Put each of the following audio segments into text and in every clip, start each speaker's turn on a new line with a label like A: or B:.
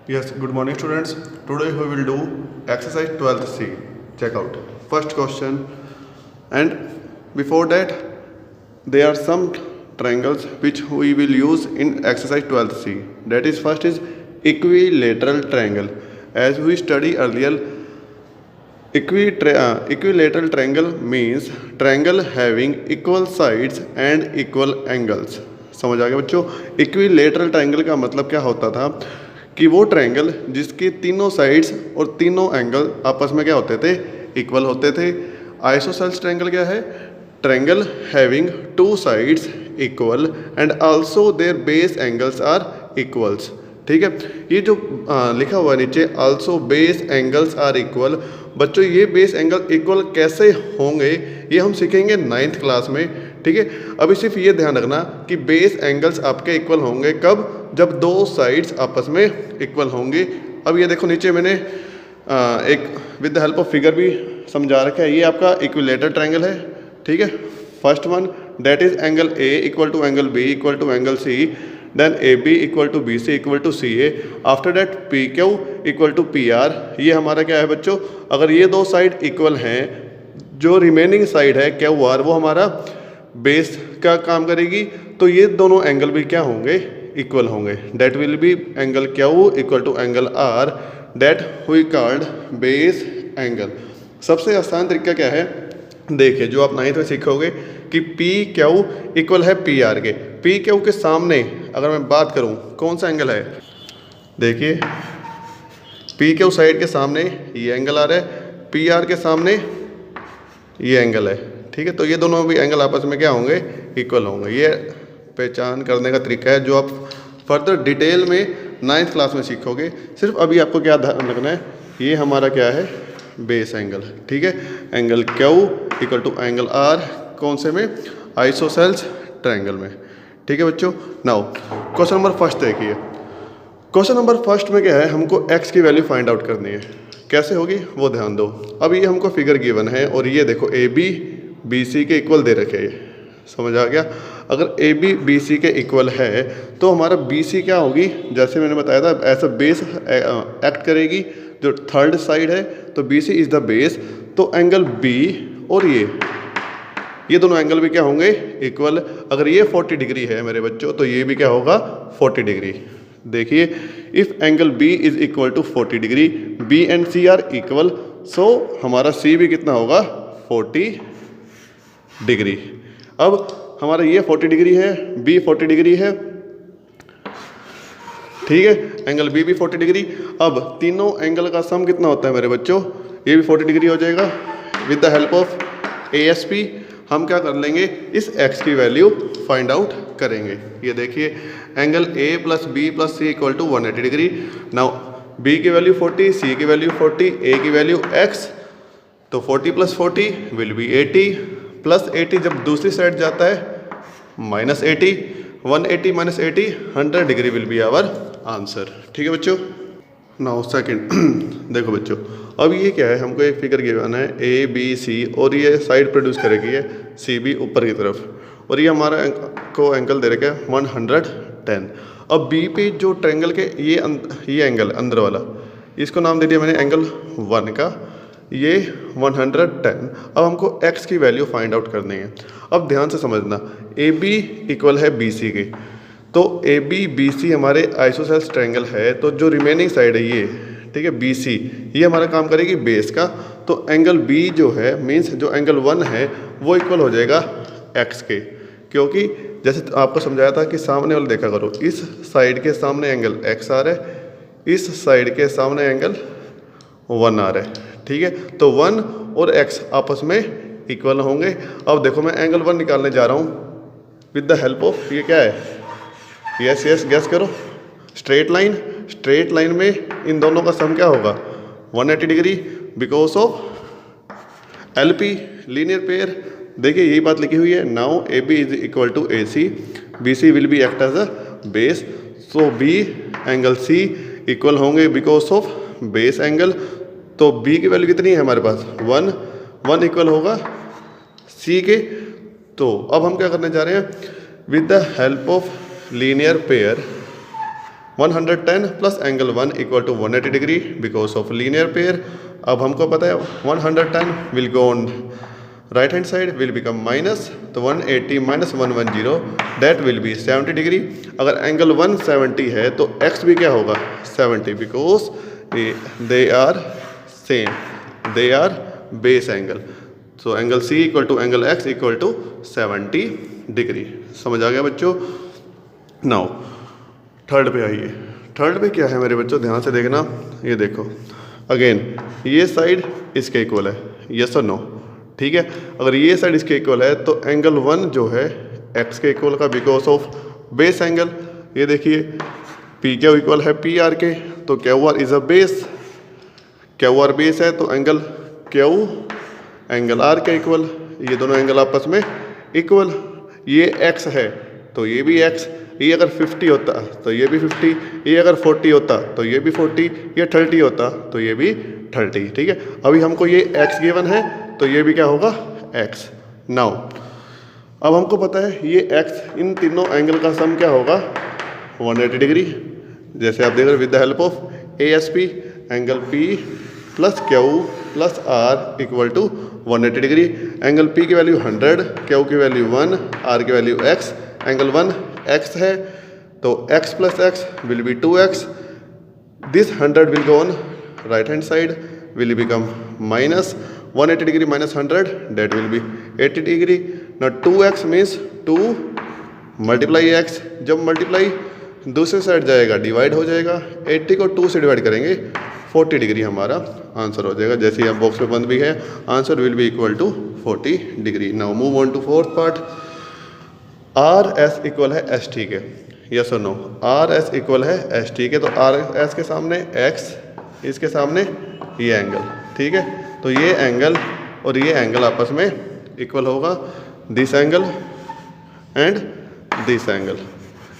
A: Yes, good morning students. Today we will do exercise 12th C. Check out. First question, and before that there are some triangles which we will use in exercise 12th C. That is, first is equilateral triangle. As we study earlier, equilateral triangle means triangle having equal sides and equal angles. समझ आ गया बच्चों? Equilateral triangle का मतलब क्या होता था कि वो ट्रायंगल जिसके तीनों साइड्स और तीनों एंगल आपस में क्या होते थे, इक्वल होते थे. आइसोसेल्स ट्रायंगल क्या है? Triangle having two sides equal and also their base angles are equals. ठीक है, ये जो लिखा हुआ है नीचे also base angles are equal, बच्चों ये बेस एंगल इक्वल कैसे होंगे ये हम सीखेंगे 9th क्लास में. ठीक है, अभी सिर्फ ये ध्यान रखना कि बेस एंगल्स आपके इक्वल होंगे कब? जब दो साइड्स आपस में इक्वल होंगे. अब ये देखो नीचे मैंने एक with the help of figure भी समझा रखा है. ये आपका इक्विलेटरल ट्रायंगल है. ठीक है, first one that is angle A equal to angle B equal to angle C, then A B equal to B C equal to C A, after that P Q equal to P R. ये हमारा क्या है बच्चों? अगर ये दो side equal हैं, जो रिमेनिंग साइड है क्यू आर वो हमारा बेस का काम करेगी, तो ये दोनों एंगल भी क्या होंगे? इक्वल होंगे. That will be angle Q equal to angle R, that we called base angle. सबसे आसान तरीका क्या है? देखिए, जो आप 9th में सीखोगे कि पी क्यू इक्वल है पी आर के. पी क्यू के सामने अगर मैं बात करूं कौन सा एंगल है? देखिए, पी क्यू साइड के सामने ये एंगल आ रहा है, पी आर के सामने ये एंगल है. ठीक है, तो ये दोनों भी एंगल आपस में क्या होंगे? इक्वल होंगे. ये पहचान करने का तरीका है जो आप फर्दर डिटेल में 9th क्लास में सीखोगे. सिर्फ अभी आपको क्या ध्यान रखना है, ये हमारा क्या है? Base angle. ठीक है, angle Q equal to angle R, कौन से में? आइसोसेल्स ट्रायंगल में. ठीक है बच्चों, नाउ क्वेश्चन नंबर फर्स्ट देखिए. क्वेश्चन नंबर फर्स्ट में क्या है? हमको x की वैल्यू फाइंड आउट करनी है. कैसे होगी वो ध्यान दो. अब ये हमको फिगर गिवन है और ये देखो ए बी बी सी के इक्वल दे रखे हैं. समझ आ गया? अगर ए बी बी सी के इक्वल है तो हमारा बी सी क्या होगी? जैसे मैंने बताया था ऐसा बेस एक्ट करेगी. जो थर्ड साइड है तो B C is the base, तो एंगल बी और ये दोनों एंगल भी क्या होंगे? इक्वल. अगर ये 40 डिग्री है मेरे बच्चों तो ये भी क्या होगा? 40 डिग्री. देखिए, if angle B is equal to 40 degree, B and C are equal, so हमारा सी भी कितना होगा? 40 डिग्री. अब हमारा ये 40 डिग्री है, बी 40 डिग्री है. ठीक है, एंगल बी भी 40 डिग्री. अब तीनों एंगल का सम कितना होता है मेरे बच्चों? ये भी 40 डिग्री हो जाएगा. With the help of A S P हम क्या कर लेंगे? इस x की वैल्यू फाइंड आउट करेंगे. ये देखिए, angle a plus B plus C equal to 180 degree. Now b की वैल्यू 40, c की वैल्यू 40, a की वैल्यू x, तो 40 प्लस 40 विल बी 80, प्लस 80 जब दूसरी साइड जाता है minus 80, 180 minus 80 100 degree will be our answer. ठीक है बच्चों, नाउ सेकंड देखो बच्चों, अब ये क्या है? हमको एक फिगर गिवन है ए बी सी और ये साइड प्रोड्यूस करेगी है सी बी ऊपर की तरफ, और ये हमारा को एंगल दे रखा है 110. अब बी पे जो ट्रायंगल के ये एंगल अंदर वाला, इसको नाम दे दिया मैंने एंगल 1 का, ये 110. अब हमको x की वैल्यू फाइंड आउट करनी है. अब ध्यान से समझना, ए बी इक्वल है बी सी के, तो ए बी बी सी हमारे आइसोसेल्स ट्रायंगल है, तो जो रिमेनिंग साइड है ये, ठीक है, बी सी, ये हमारा काम करेगी बेस का. तो एंगल बी जो है मीन्स जो एंगल 1 है वो इक्वल हो जाएगा x के, क्योंकि जैसे आपको समझाया था कि सामने वाला देखा करो, इस साइड के सामने एंगल x आ रहा है, इस साइड के सामने एंगल 1 आ रहा है. ठीक है, तो 1 और x आपस में इक्वल होंगे. अब देखो मैं एंगल 1 निकालने जा रहा हूँ विद द हेल्प ऑफ, ये क्या है? यस यस गैस करो. Straight line. स्ट्रेट लाइन में इन दोनों का सम क्या होगा? 180 degree, because of L P linear pair. देखिए यही बात लिखी हुई है. Now A B is equal to A C, B C will be act as a base, so B angle C equal होंगे बिकॉज ऑफ बेस एंगल. तो B की value कितनी है हमारे पास? 1 इक्वल होगा सी के. तो अब हम क्या करने जा रहे हैं? With the help of linear pair 110 plus angle 1 equal to 180 degree because of linear pair. अब हमको पता है 110 will go on right hand side will become minus, तो 180 minus 110 that will be 70 degree. अगर एंगल 170 है तो एक्स भी क्या होगा 70 because they are same, they are base angle. So angle C equal to angle x equal to 70 degree. समझ आ गया बच्चों। नाउ थर्ड पे आइए। थर्ड पे क्या है मेरे बच्चों, ध्यान से देखना। ये देखो अगेन ये साइड इसके इक्वल है, यस और नो, ठीक है। अगर ये साइड इसके इक्वल है तो एंगल 1 जो है एक्स के इक्वल का बिकॉज ऑफ बेस एंगल। ये देखिए पी क्यू इक्वल है पी आर के, तो Q R is a base, Q R base है तो एंगल क्यू एंगल आर के इक्वल, ये दोनों एंगल आपस में इक्वल। ये एक्स है तो ये भी एक्स, ये अगर 50 होता तो ये भी 50, ये अगर 40 होता तो ये भी 40, ये 30 होता तो ये भी 30, ठीक है। अभी हमको ये x गिवन है तो ये भी क्या होगा x। नाउ अब हमको पता है ये x, इन तीनों एंगल का सम क्या होगा 180 डिग्री। जैसे आप देख रहे हो with the help of ASP angle P plus Q plus R equal to 180 degree. Angle P की वैल्यू 100, Q की वैल्यू 1, R की वैल्यू x। एंगल 1 x है तो x प्लस x will be 2x। This 100 will go on right hand side will become minus 180 degree minus 100 that will be 80 degree. ना 2x means 2 multiply x, जब multiply दूसरी side जाएगा divide हो जाएगा, 80 को 2 से डिवाइड करेंगे 40 डिग्री हमारा आंसर हो जाएगा। जैसे यहाँ बॉक्स में बंद भी है, answer will be equal to 40 degree. Now move on to fourth part. R S equal है एस टी के, यस और नो। आर एस इक्वल है एस टी के, तो आर एस के सामने एक्स, इसके सामने ये एंगल, ठीक है। तो ये एंगल और ये एंगल आपस में इक्वल होगा, this angle and this angle,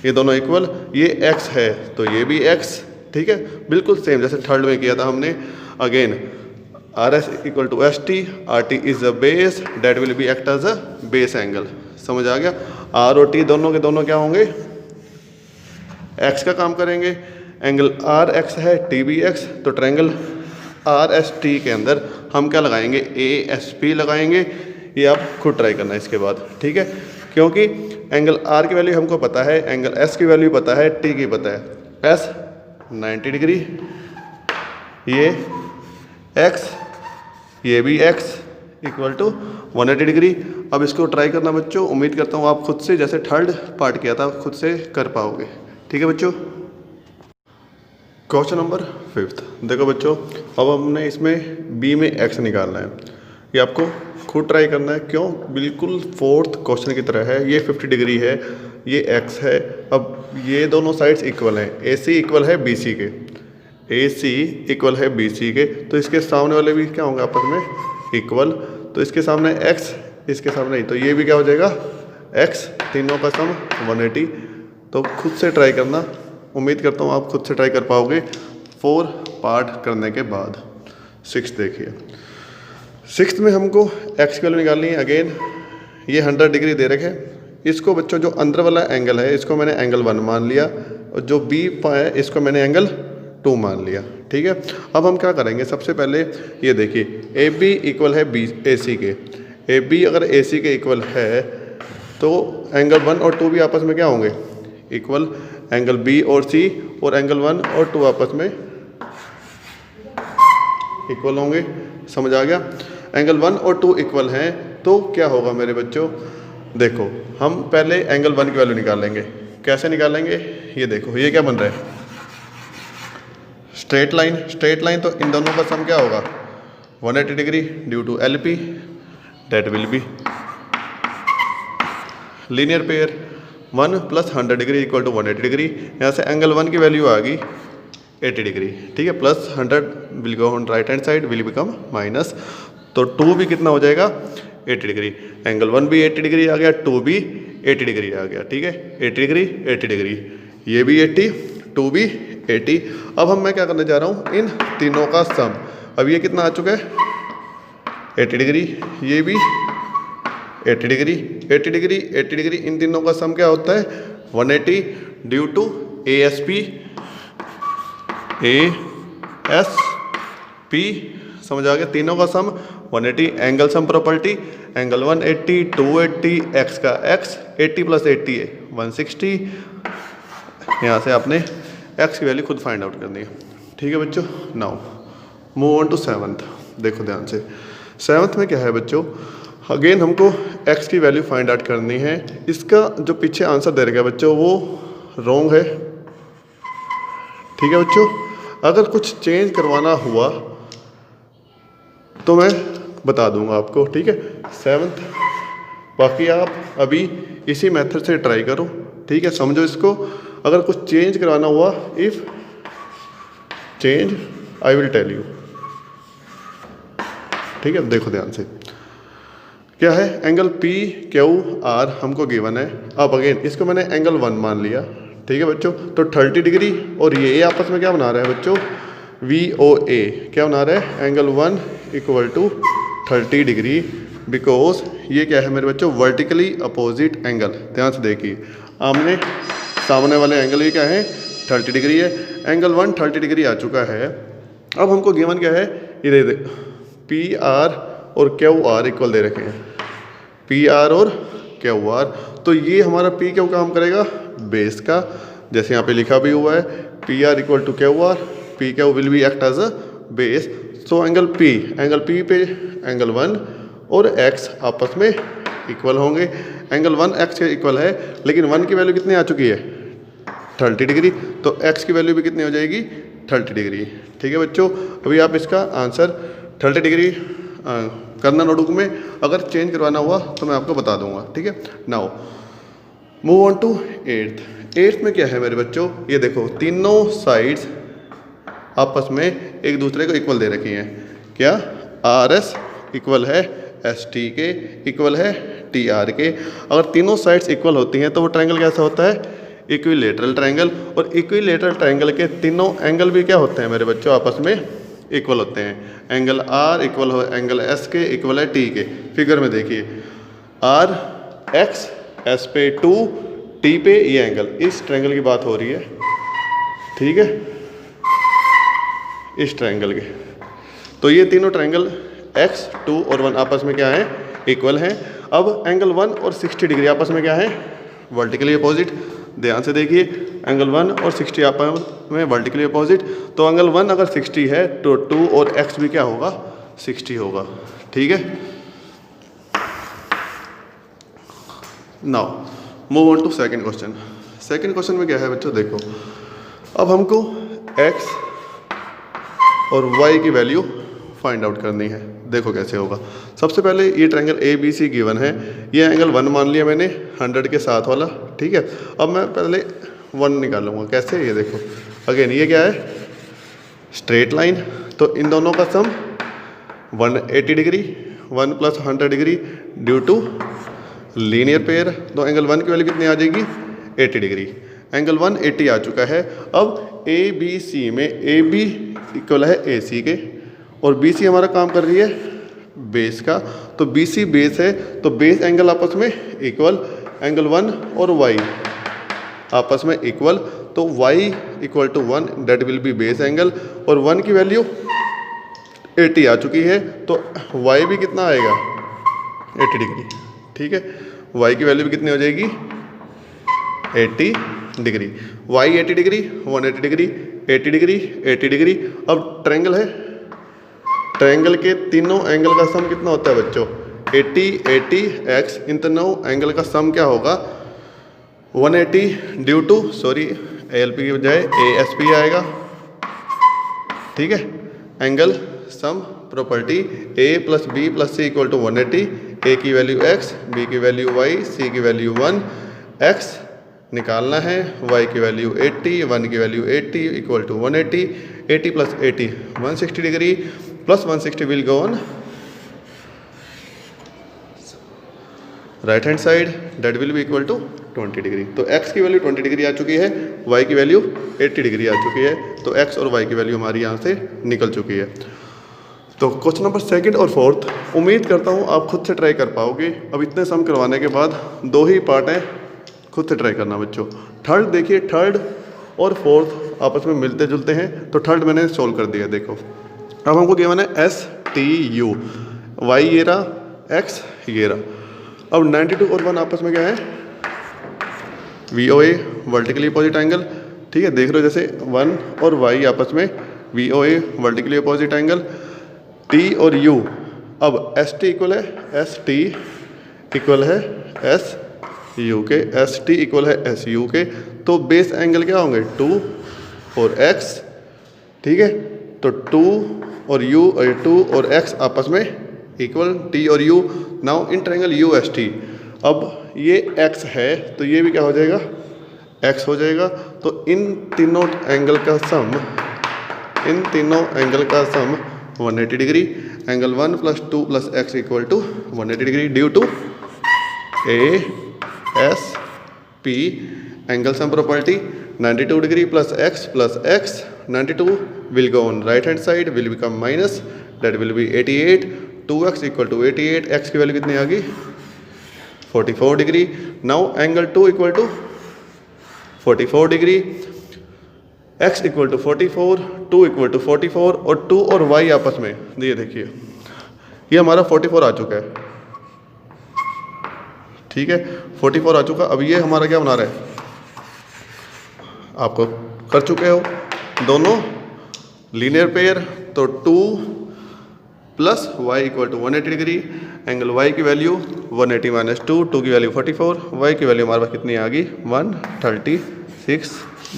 A: ये दोनों इक्वल। ये एक्स है तो ये भी एक्स, ठीक है, बिल्कुल सेम जैसे थर्ड में किया था हमने। Again R S equal to S T, R T is a base that will be act as a base angle. समझ आ गया। आर और टी दोनों के दोनों क्या होंगे एक्स का काम करेंगे। एंगल आर एक्स है टी बी एक्स, तो ट्रायंगल आर एस टी के अंदर हम क्या लगाएंगे ए एस पी लगाएंगे। ये आप खुद ट्राई करना इसके बाद, ठीक है। क्योंकि एंगल आर की वैल्यू हमको पता है, एंगल एस की वैल्यू पता है, टी की पता है। एस 90 डिग्री, ये एक्स, ये भी एक्स इक्वल टू 180 डिग्री। अब इसको ट्राई करना बच्चों, उम्मीद करता हूँ आप खुद से जैसे थर्ड पार्ट किया था खुद से कर पाओगे, ठीक है बच्चों। क्वेश्चन नंबर 5 देखो बच्चों, अब हमने इसमें बी में एक्स निकालना है। ये आपको खुद ट्राई करना है, क्यों बिल्कुल फोर्थ क्वेश्चन की तरह है। ये 50 डिग्री है, ये एक्स है। अब ये दोनों साइड्स इक्वल हैं, ए सी इक्वल है बी सी के, ए सी इक्वल है बी सी के, तो इसके सामने वाले भी क्या होंगे आपस में इक्वल। तो इसके सामने x, इसके सामने नहीं, तो ये भी क्या हो जाएगा x, तीनों का सम 180। तो खुद से ट्राई करना, उम्मीद करता हूँ आप खुद से ट्राई कर पाओगे 4 पार्ट करने के बाद। 6 देखिए, 6 में हमको x की वैल्यू निकालनी है। अगेन ये 100 डिग्री दे रखे, इसको बच्चों जो अंदर वाला एंगल है इसको मैंने एंगल 1 मान लिया, और जो बी है इसको मैंने एंगल 2 मान लिया, ठीक है। अब हम क्या करेंगे, सबसे पहले ये देखिए ए बी इक्वल है बी ए सी के। ए बी अगर ए सी के इक्वल है तो एंगल 1 और 2 भी आपस में क्या होंगे इक्वल। एंगल बी और सी और एंगल 1 और 2 आपस में इक्वल होंगे। समझ आ गया। एंगल 1 और 2 इक्वल हैं तो क्या होगा मेरे बच्चों, देखो हम पहले एंगल 1 की वैल्यू निकालेंगे। कैसे निकालेंगे, ये देखो ये क्या बन रहा है स्ट्रेट लाइन। स्ट्रेट लाइन तो इन दोनों का सम क्या होगा 180 degree due to L P, that will be linear pair 1 plus 100 degree equal to 180 degree. यहाँ से एंगल 1 की वैल्यू आ गई 80 डिग्री, ठीक है। Plus 100 will go on right hand side will become minus, तो 2 भी कितना हो जाएगा 80 डिग्री। एंगल 1 भी 80 डिग्री आ गया, 2 भी 80 डिग्री आ गया, ठीक है। 80 डिग्री 80 डिग्री, ये भी 80, 2 भी 80। अब मैं क्या करने जा रहा हूँ इन तीनों का सम। अब ये कितना आ चुका है 80 डिग्री, ये भी 80 डिग्री, 80 डिग्री, 80 डिग्री, इन तीनों का सम क्या होता है 180 ड्यू टू ASP ASP, समझ आ गया, तीनों का sum 180, angle sum property, angle 180, 280, x का एक्स, 80 + 80 है 160। यहाँ से आपने एक्स की वैल्यू खुद फाइंड आउट करनी है। ठीक है बच्चों, now move on to 7th। देखो ध्यान से, 7th में क्या है बच्चों, अगेन हमको एक्स की वैल्यू फाइंड आउट करनी है। इसका जो पीछे आंसर दे रखा है बच्चों वो रॉन्ग है। ठीक है बच्चों, अगर कुछ चेंज करवाना हुआ तो मैं बता दूंगा आपको। ठीक है 7th, बाकी आप अभी इसी मेथड से ट्राई करो। ठीक है, समझो इसको। अगर कुछ चेंज करवाना हुआ, if change I will tell you. ठीक है, देखो ध्यान से क्या है, एंगल PQR हमको गिवन है। अब अगेन इसको मैंने एंगल 1 मान लिया। ठीक है बच्चों, तो 30 डिग्री और ये आपस में क्या बना रहा है बच्चों, VOA क्या बना रहा है, एंगल 1 = 30 डिग्री, बिकॉज ये क्या है मेरे बच्चों, वर्टिकली अपोजिट एंगल। ध्यान से देखिए, आमने सामने वाले एंगल ये क्या है, 30 डिग्री है। एंगल 1 30 डिग्री आ चुका है। अब हमको गिवन क्या है, ये दे PR और QR इक्वल दे रखे हैं, PR और QR। तो ये हमारा P क्यों काम करेगा, बेस का, जैसे यहाँ पे लिखा भी हुआ है PR = QR, PQ will be act as a base. So angle P पे एंगल 1 और X आपस में इक्वल होंगे। एंगल 1 X के इक्वल है, लेकिन 1 की वैल्यू कितनी आ चुकी है, 30 डिग्री, तो X की वैल्यू भी कितनी हो जाएगी, 30 डिग्री। ठीक है बच्चों, अभी आप इसका आंसर 30 डिग्री करना नोटबुक में, अगर चेंज करवाना हुआ तो मैं आपको बता दूंगा। ठीक है, now move on to 8th में क्या है मेरे बच्चों, ये देखो तीनों साइड्स आपस में एक दूसरे को इक्वल दे रखी हैं। क्या, RS इक्वल है ST के, इक्वल है TR के। अगर तीनों साइड्स इक्वल होती हैं तो वो ट्रायंगल कैसा होता है, इक्विलेटरल ट्रायंगल। और इक्विलेटरल ट्रायंगल के तीनों एंगल भी क्या होते हैं मेरे बच्चों, आपस में इक्वल होते हैं। एंगल R इक्वल हो एंगल S के, इक्वल है T के। फिगर में देखिए, RX S पे 2, T पे ये एंगल, इस ट्रायंगल की बात हो रही है। ठीक है, इस ट्रायंगल के, तो ये तीनों ट्रायंगल X, 2 और 1 आपस में क्या है, इक्वल हैं। अब एंगल 1 और 60 डिग्री आपस में क्या है, वर्टिकली अपोजिट। ध्यान से देखिए, एंगल 1 और 60 आपस में वर्टिकली अपोजिट। तो एंगल 1 अगर 60 है तो 2 और X भी क्या होगा, 60 होगा। ठीक है, now move on to second question. Second question में क्या है बच्चों, देखो अब हमको X और Y की वैल्यू फाइंड आउट करनी है। देखो कैसे होगा। सबसे पहले ये ट्रायंगल ABC गिवन है, ये एंगल 1 मान लिया मैंने 100 के साथ वाला। ठीक है, अब मैं पहले 1 निकालूंगा। कैसे, ये देखो अगेन ये क्या है, स्ट्रेट लाइन, तो इन दोनों का sum 180 degree, 1 + 100 degree due to linear pair. तो एंगल 1 की वैल्यू कितनी आ जाएगी, 80 डिग्री। एंगल 1 80 आ चुका है। अब ABC में AB इक्वल है AC के, और BC हमारा काम कर रही है बेस का। तो BC बेस है, तो बेस एंगल आपस में इक्वल। एंगल 1 और Y आपस में इक्वल, तो Y = 1, that will B base angle. और 1 की वैल्यू 80 आ चुकी है, तो Y भी कितना आएगा, 80 डिग्री। ठीक है, Y की वैल्यू भी कितनी हो जाएगी, 80 degree. Y 80 degree, 180 degree, 80 degree, 80 degree. अब ट्रायंगल है, ट्रायंगल के तीनों एंगल का सम कितना होता है बच्चों, 80 80 X। इन तीनों एंगल का सम क्या होगा, 180 ड्यू टू, सॉरी ALP की बजाय ASP आएगा। ठीक है, angle sum property A + B + C = 180। A की वैल्यू X, B की वैल्यू Y, C की वैल्यू 1, X निकालना है, Y की वैल्यू 80, 1 की value 80 = 180। 80 + 80 160 degree, plus 160 will go on right hand side, that will be equal to 20 degree. तो x की value 20 degree आ चुकी है, y की वैल्यू 80 डिग्री आ चुकी है। तो x और y की वैल्यू हमारी यहाँ से निकल चुकी है। तो क्वेश्चन नंबर 2 और 4 उम्मीद करता हूँ आप खुद से ट्राई कर पाओगे। अब इतने सम करवाने के बाद 2 ही पार्ट हैं, खुद से ट्राई करना बच्चों। थर्ड देखिए, थर्ड और फोर्थ आपस में मिलते जुलते हैं, तो थर्ड मैंने सोल्व कर दिया। देखो अब हमको गिवन है एस टी यू, वाई ये रहा, एक्स ये रहा। अब 92 और 1 आपस में क्या है, वी ओ ए वर्टिकली अपोजिट एंगल, ठीक है। देख रहे हो जैसे 1 और वाई आपस में वी ओ ए वर्टिकली अपोजिट एंगल, टी और यू, अब एस टी इक्वल है एस टी इक्वल है एस यू के, एस टी इक्वल है एस यू के, तो बेस एंगल क्या होंगे 2 और x, ठीक है। तो 2 और u और 2 और x आपस में इक्वल t और u, now in triangle U S T, अब ये x है तो ये भी क्या हो जाएगा x हो जाएगा। तो इन तीनों एंगल का सम, इन तीनों एंगल का sum 180 degree, angle 1 + 2 + x equal to 180 degree due to A S P angle sum property. 92 degree + x, 92 will go on right hand side, will become minus, that will be 88, 2x equal to 88, x की value कितनी आ गई 44 degree. Now angle 2 equal to 44 degree, x equal to 44, 2 equal to 44, और 2 और y आपस में, ये देखिए ये हमारा 44 आ चुका है, ठीक है 44 आ चुका। अब ये हमारा क्या बना रहा है, आपको कर चुके हो दोनों लीनियर पेयर, तो 2 + y equal to 180 degree, angle y की वैल्यू 180 - 2, 2 की वैल्यू 44, y की वैल्यू हमारे पास कितनी आ गई 136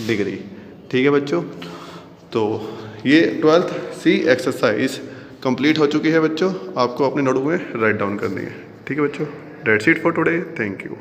A: डिग्री, ठीक है बच्चों। तो ये 12th सी एक्सरसाइज कंप्लीट हो चुकी है बच्चों, आपको अपने नोटबुक में राइट डाउन करनी है, ठीक है बच्चों। That's it for today. Thank you.